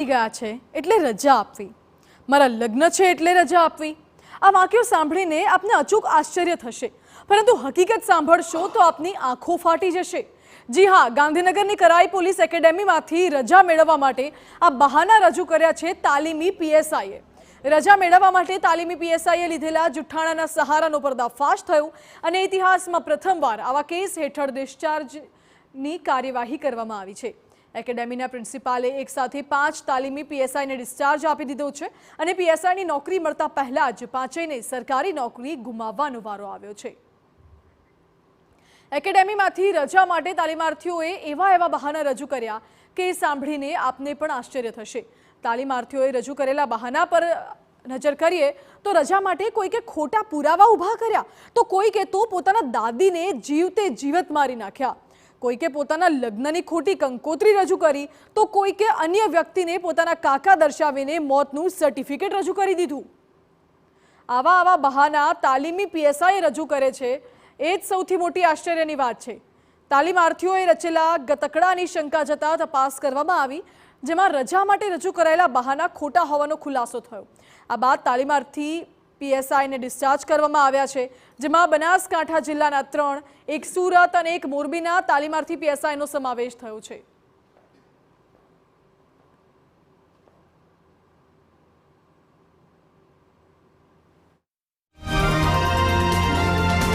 ગયા છે એટલે રજા આપવી, મારા લગ્ન છે એટલે રજા આપવી। આ વાક્યો સાંભળીને આપને અચૂક આશ્ચર્ય થશે, પરંતુ હકીકત સાંભળશો તો આપની આંખો ફાટી જશે। જી હા, ગાંધીનગરની કરાઈ પોલીસ એકેડેમીમાંથી રજા મેળવવા માટે આ બહાના રજૂ કર્યા છે તાલીમી પીએસઆઈએ। રજા મેળવવા માટે તાલીમી પીએસઆઈએ લીધેલા જુઠ્ઠાણાના સહારાનો પર્દાફાશ થયો અને ઇતિહાસમાં પ્રથમવાર આવા કેસ હેઠળ ડિસ્ચાર્જની કાર્યવાહી કરવામાં આવી છે। એકેડેમીના પ્રિન્સિપાલે એક સાથે 5 તાલીમી પીએસઆઈને ડિસ્ચાર્જ આપી દીધો છે અને પીએસઆઈની નોકરી મળતા પહેલા જ પાંચેયને સરકારી નોકરી ગુમાવવાનો વારો આવ્યો છે। એકેડેમીમાંથી રજા માટે તાલીમાર્થીઓએ એવા બહાના રજૂ કર્યા કે સાંભળીને આપને પણ આશ્ચર્ય થશે। તાલીમાર્થીઓએ રજૂ કરેલા બહાના પર નજર કરીએ તો રજા માટે કોઈકે ખોટા પુરાવા ઊભા કર્યા, તો કોઈકે તો પોતાના દાદીને જીવતે જીવત મારી નાખ્યા, કોઈકે પોતાના લગ્નની ખોટી કંકોત્રી રજૂ કરી, તો કોઈકે અન્ય વ્યક્તિને પોતાના કાકા દર્શાવીને મોતનું સર્ટિફિકેટ રજૂ કરી દીધું। આવા બહાના તાલીમી પીએસઆઈ રજૂ કરે છે, એ જ સૌથી મોટી આશ્ચર્યની વાત છે। તાલીમાર્થીઓએ રચેલા ગતકડાની શંકા જતા તપાસ કરવામાં આવી, જેમાં રજા માટે રજૂ કરાયેલા બહાના ખોટા હોવાનો ખુલાસો થયો। આ બાદ તાલીમાર્થી પીએસઆઈને ડિસ્ચાર્જ કરવામાં આવ્યા છે, જેમાં બનાસકાંઠા જિલ્લાના 3, એક સુરત અને એક મોરબીના તાલીમાર્થી પીએસઆઈનો સમાવેશ થયો છે।